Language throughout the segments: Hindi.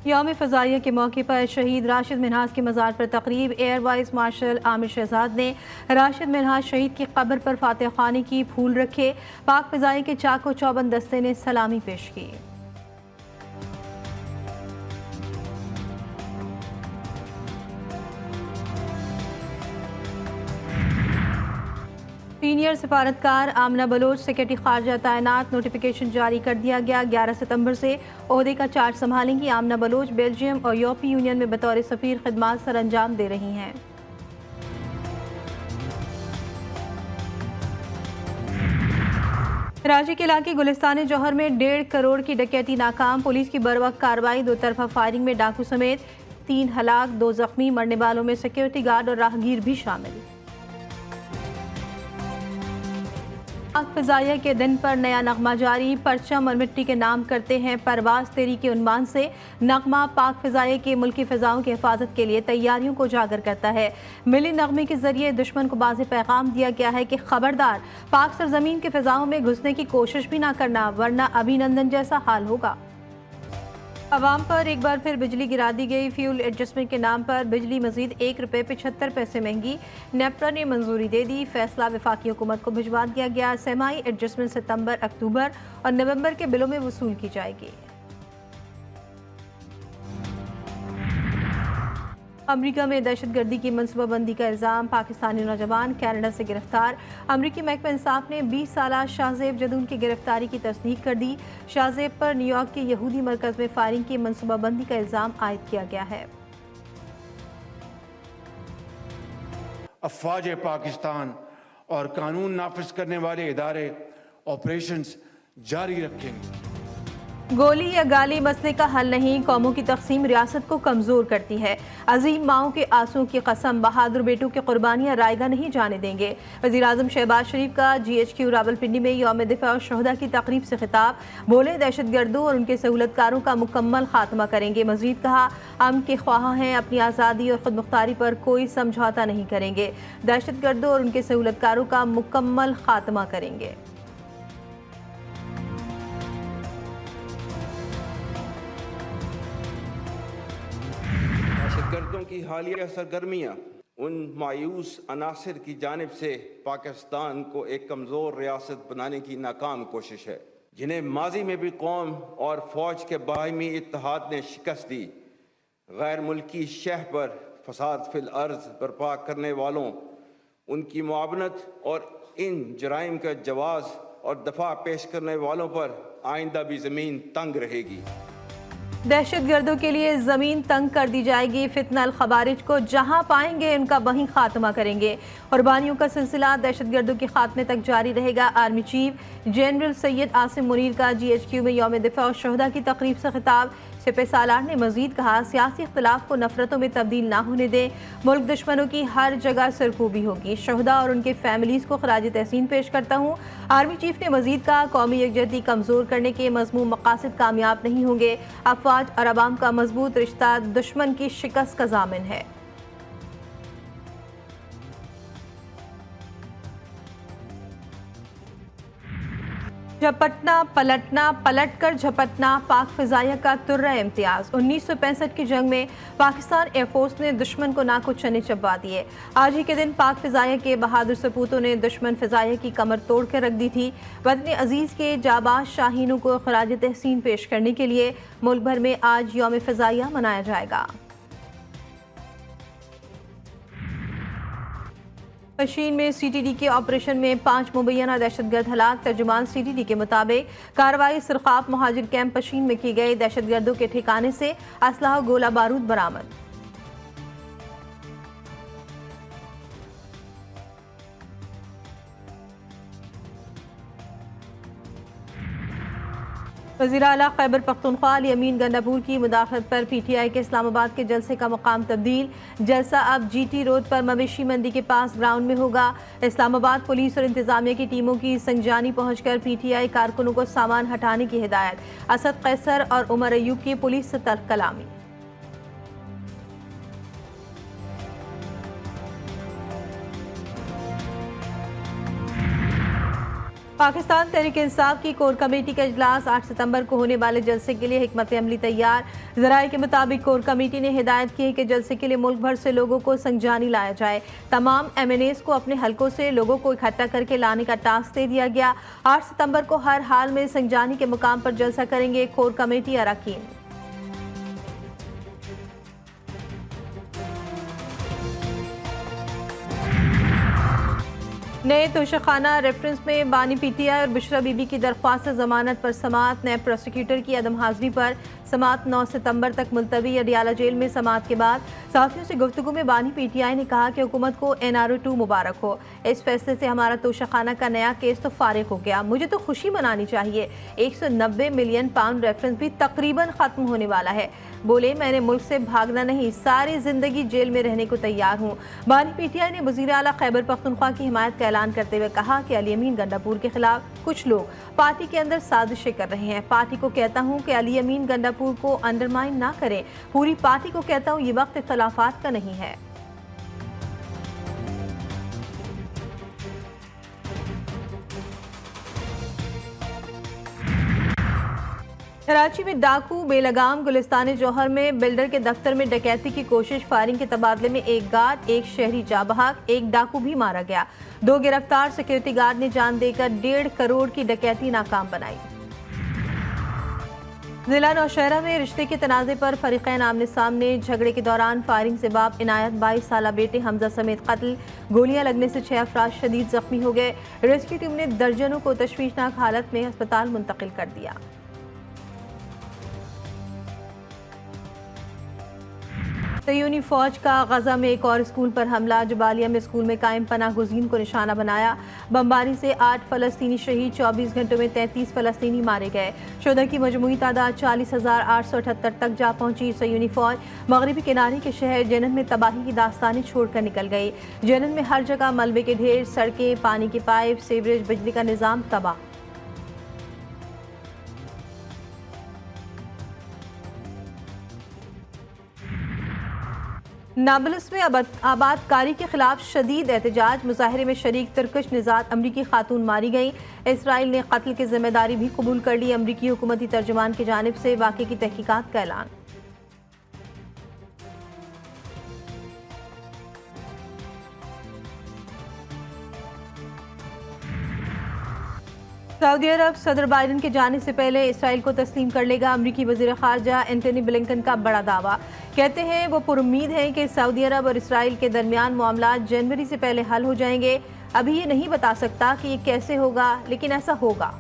यौम फ़ज़ाइया के मौके पर शहीद राशिद मिन्हाज के मज़ार पर तकरीब। Air vice marshal Aamir Shahzad ने राशिद मिन्हाज शहीद की कब्र पर फातिहा ख़्वानी की, फूल रखे। पाक फ़ज़ाइया के चाको चौबंद दस्ते ने सलामी पेश की। सीनियर सफारतकार आमना बलोच सेक्रेटरी खारजा तैनात, नोटिफिकेशन जारी कर दिया गया। 11 सितंबर से ओहदे का चार्ज संभालेंगी आमना बलोच। बेल्जियम और यूरोपीय यूनियन में बतौर सफ़ीर खिदमात सर अंजाम दे रही हैं। कराची के इलाके गुलिस्तान जौहर में 1.5 करोड़ की डकैती नाकाम। पुलिस की बरवक्त कार्रवाई, दो तरफा फायरिंग में डाकू समेत 3 हलाक, 2 जख्मी। मरने वालों में सिक्योरिटी गार्ड और राहगीर भी शामिल। पाक फ़ज़ाइया के दिन पर नया नगमा जारी। परचम और मिट्टी के नाम करते हैं परवाज़ तेरी के उन्वान से नगमा पाक फ़ज़ाइया के मुल्की फ़िज़ाओं की हिफाजत के लिए तैयारियों को उजागर करता है। मिली नगमे के जरिए दुश्मन को वाज़ेह पैगाम दिया गया है कि खबरदार, पाक सरजमीन के फ़िज़ाओं में घुसने की कोशिश भी ना करना, वरना अभिनंदन जैसा हाल होगा। आवाम पर एक बार फिर बिजली गिरा दी गई। फ्यूल एडजस्टमेंट के नाम पर बिजली मजीद 1 रुपये 75 पैसे महंगी। नेपरा ने मंजूरी दे दी। फैसला वफाकी हुकूमत को भिजवा दिया गया। सेमाई एडजस्टमेंट सितंबर, अक्टूबर और नवंबर के बिलों में वसूल की जाएगी। अमरीका में दहशतगर्दी की मनसूबाबंदी का इल्ज़ाम। पाकिस्तानी नौजवान कनाडा से गिरफ्तार। अमरीकी महकमा इंसाफ ने 20 साला शाहजेब जदून की गिरफ्तारी की तस्दीक कर दी। शाहजेब पर न्यूयॉर्क के यहूदी मरकज़ में फायरिंग की मनसूबाबंदी का इल्ज़ाम आयद किया गया है। अफवाज पाकिस्तान और कानून नाफिज करने वाले इदारे ऑपरेशंस जारी रखेंगे। गोली या गाली मसले का हल नहीं, कौमों की तकसीम रियासत को कमजोर करती है। अजीम माओं के आंसुओं की कसम, बहादुर बेटों की कुर्बानियां रायगा नहीं जाने देंगे। वज़ीर आज़म शहबाज शरीफ का GHQ रावलपिंडी में यौम दिफा और शहदा की तकरीब से खिताब। बोले, दहशतगर्दों और उनके सहूलतकारों का मुकम्मल खात्मा करेंगे। मजीद कहा, हम के ख्वाह हैं, अपनी आज़ादी और खुद मुख्तारी पर कोई समझौता नहीं करेंगे। दहशतगर्दों और उनके सहूलतकारों का मुकम्मल खात्मा करेंगे। दहशतगर्दों की हालिया सरगर्मियाँ उन मायूस अनासर की जानिब से पाकिस्तान को एक कमज़ोर रियासत बनाने की नाकाम कोशिश है, जिन्हें माजी में भी कौम और फौज के बाहमी इत्तेहाद ने शिकस्त दी। गैर मुल्की शह पर फसाद फिल अर्ज बर्पा करने वालों, उनकी मुआवनत और इन जराइम का जवाज़ और दफा पेश करने वालों पर आइंदा भी ज़मीन तंग रहेगी। दहशतगर्दों के लिए जमीन तंग कर दी जाएगी। फितनल खबारिज को जहां पाएंगे उनका वहीं खात्मा करेंगे। कुर्बानियों का सिलसिला दहशतगर्दों के खात्मे तक जारी रहेगा। Army chief general Syed Asim Munir का GHQ में यौम दिफा और शहदा की तकरीब से खिताब। सिपह सालार ने मजीद कहा, सियासी इख्तलाफ को नफरतों में तब्दील ना होने दें। मुल्क दुश्मनों की हर जगह सरकूबी होगी। शहदा और उनके फैमिलीज को खराज तहसीन पेश करता हूँ। आर्मी चीफ ने मजीद कहा, कौमी यकजहती कमजोर करने के मजमूम मकासद कामयाब नहीं होंगे। अफवाज और अवाम का मजबूत रिश्ता दुश्मन की शिकस्त का जामिन है। झपटना पलटना, पलट कर झपटना, पाक फ़ज़ाइया का तुर्रा इम्तियाज़। 1965 की जंग में पाकिस्तान एयरफोर्स ने दुश्मन को नाको चने चबा दिए। आज ही के दिन पाक फ़ज़ाइया के बहादुर सपूतों ने दुश्मन फ़ज़ाइया की कमर तोड़ कर रख दी थी। वतन अजीज़ के जाबाज शाहीनों को खराज तहसीन पेश करने के लिए मुल्क भर में आज यौम फ़ज़ाइया मनाया जाएगा। पशीन में CTD के ऑपरेशन में 5 मुबैना दहशतगर्द हलाक। तर्जुमान CTD के मुताबिक कार्रवाई सिरखाप मुहाजिर कैंप पशीन में की गई। दहशतगर्दों के ठिकाने से असलहा गोला बारूद बरामद। वज़ीर आला खैबर पख्तूनख्वा अली अमीन गंडापुर की मुदाखलत पर PTI के इस्लामाबाद के जलसे का मकाम तब्दील। जलसा अब GT रोड पर मवेशी मंडी के पास ग्राउंड में होगा। इस्लामाबाद पुलिस और इंतजामिया की टीमों की संजानी पहुंचकर PTI कारकुनों को सामान हटाने की हिदायत। असद कैसर और उमर अयूब की पुलिस से तल्ख कलामी। पाकिस्तान तहरीक इंसाफ की कोर कमेटी का इजलास 8 सितंबर को होने वाले जलसे के लिए हिकमत अमली तैयार। जराये के मुताबिक कोर कमेटी ने हिदायत की है कि जलसे के लिए मुल्क भर से लोगों को संजानी लाया जाए। तमाम MNAs को अपने हलकों से लोगों को इकट्ठा करके लाने का टास्क दे दिया गया। 8 सितंबर को हर हाल में संजानी के मुकाम पर जलसा करेंगे कोर कमेटी अरकान। नए तोशाखाना रेफरेंस में बानी PTI और बुशरा बीबी की दरख्वास्त जमानत पर समाअत। नए प्रोसिक्यूटर की अदम हाजिरी पर समाअत 9 सितंबर तक मुलतवी। अडियाला जेल में समाअत के बाद साथियों से गुफ्तगू में बानी PTI ने कहा कि हुकूमत को NRO 2 मुबारक हो। इस फैसले से हमारा तोशाखाना का नया केस तो फारिग हो गया। मुझे तो खुशी मनानी चाहिए। 190 मिलियन पाउंड रेफरेंस भी तकरीबन खत्म होने वाला है। बोले, मैंने मुल्क से भागना नहीं, सारी जिंदगी जेल में रहने को तैयार हूँ। बानी PTI ने वज़ीर आला खैबर पख्तूनख्वा की हिमायत का ऐलान करते हुए कहा कि अली अमीन गंडापुर के खिलाफ कुछ लोग पार्टी के अंदर साजिशें कर रहे हैं। पार्टी को कहता हूँ कि अली अमीन गंडापुर को अंडरमाइन ना करें। पूरी पार्टी को कहता हूँ, ये वक्त इख्तलाफात का नहीं है। कराची में डाकू बेलगाम। गुलिस्तान जौहर में बिल्डर के दफ्तर में डकैती की कोशिश। फायरिंग के तबादले में एक गार्ड, एक शहरी जाबहक, एक डाकू भी मारा गया। 2 गिरफ्तार। सिक्योरिटी गार्ड ने जान देकर 1.5 करोड़ की डकैती नाकाम बनाई। जिला नौशहरा में रिश्ते के तनाज़े पर फरीक़ैन आमने सामने। झगड़े के दौरान फायरिंग से बाप इनायत 22 साला बेटे हमजा समेत कत्ल। गोलियां लगने से 6 अफराद शदीद जख्मी हो गए। रेस्क्यू टीम ने दर्जनों को तशवीशनाक हालत में अस्पताल मुंतकिल कर दिया। सयूनी फौज का गजा में एक और स्कूल पर हमला। जबालिया में स्कूल में कायम पनाह गुज़ीन को निशाना बनाया। बमबारी से 8 फ़लस्तीनी शहीद। 24 घंटों में 33 फ़लस्तीनी मारे गए। शुहदा की मजमूई तादाद 40,878 तक जा पहुंची। सयूनी फौज मगरबी किनारे के शहर जेनन में तबाही की दास्तानें छोड़कर निकल गई। जेनन में हर जगह मलबे के ढेर, सड़कें, पानी के पाइप, सीवरेज, बिजली का निज़ाम तबाह। नाबलस में आबादकारी के खिलाफ शदीद एहतजाज। मुजाहरे में शरीक तुर्किश निजात अमरीकी खातून मारी गई। इसराइल ने कत्ल की जिम्मेदारी भी कबूल कर ली। अमरीकी हुकूमती तर्जुमान की जानिब से वाक़े की तहकीकात का ऐलान। सऊदी अरब सदर बाइडन के जाने से पहले इसराइल को तस्लीम कर लेगा। अमरीकी वज़ीर ख़ारजा एंटनी ब्लिंकन का बड़ा दावा। कहते हैं वो पुरुम्मीद हैं कि सऊदी अरब और इसराइल के दरमियान मामला जनवरी से पहले हल हो जाएंगे। अभी ये नहीं बता सकता कि ये कैसे होगा, लेकिन ऐसा होगा।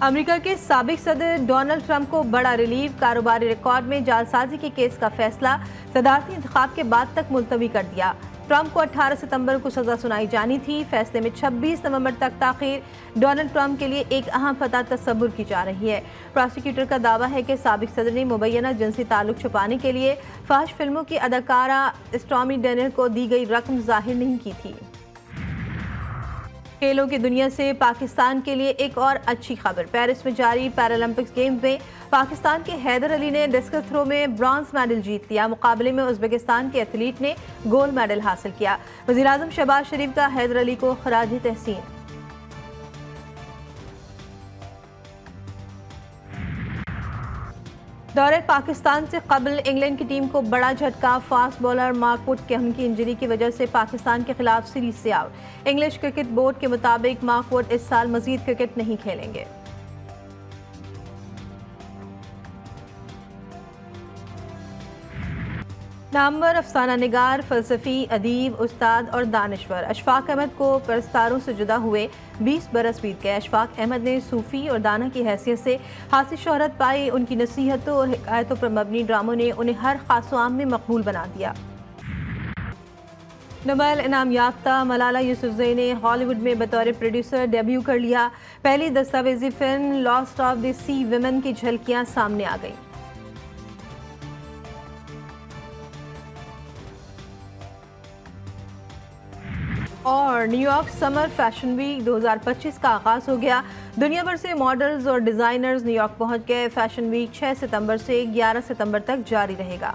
अमेरिका के साबिक सदर डोनाल्ड ट्रंप को बड़ा रिलीफ। कारोबारी रिकॉर्ड में जालसाजी के केस का फैसला सदारती इंतखाब के बाद तक मुलतवी कर दिया। ट्रंप को 18 सितंबर को सजा सुनाई जानी थी। फैसले में 26 नवंबर तक ताखीर। डोनाल्ड ट्रंप के लिए एक अहम फतह तस्वुर की जा रही है। प्रोसिक्यूटर का दावा है कि साबिक सदर ने मुबैना जिनसी ताल्लुक छुपाने के लिए फाहिश फिल्मों की अदाकारा स्टॉर्मी डैनियल को दी गई रकम जाहिर नहीं की थी। खेलों की दुनिया से पाकिस्तान के लिए एक और अच्छी खबर। पेरिस में जारी पैरालंपिक्स गेम्स में पाकिस्तान के हैदर अली ने डिस्कस थ्रो में ब्रॉन्ज मेडल जीत लिया। मुकाबले में उज़्बेकिस्तान के एथलीट ने गोल्ड मेडल हासिल किया। वज़ीर आज़म शहबाज शरीफ का हैदर अली को खराज तहसीन। दौरे पाकिस्तान से कबल इंग्लैंड की टीम को बड़ा झटका। फास्ट बॉलर मार्क वुड के की इंजरी की वजह से पाकिस्तान के खिलाफ सीरीज से आउट। इंग्लिश क्रिकेट बोर्ड के मुताबिक मार्क वुड इस साल मजीद क्रिकेट नहीं खेलेंगे। नामवर अफसाना निगार, फलसफी, अदीब, उस्ताद और दानिश्वर अशफाक अहमद को परस्तारों से जुदा हुए 20 बरस बीत गए। अशफाक अहमद ने सूफ़ी और दाना की हैसियत से खासी शोहरत पाई। उनकी नसीहतों और हिकायतों पर मबनी ड्रामों ने उन्हें हर खास आम में मकबूल बना दिया। नोबेल इनाम याफ्ता मलाला यूसुफजई ने हॉलीवुड में बतौर प्रोड्यूसर डेब्यू कर लिया। पहली दस्तावेजी film lost of the sea women की झलकियां सामने आ गई। और न्यूयॉर्क समर फैशन वीक 2025 का आगाज हो गया। दुनिया भर से मॉडल्स और डिजाइनर्स न्यूयॉर्क पहुंच गए। फैशन वीक 6 सितंबर से 11 सितंबर तक जारी रहेगा।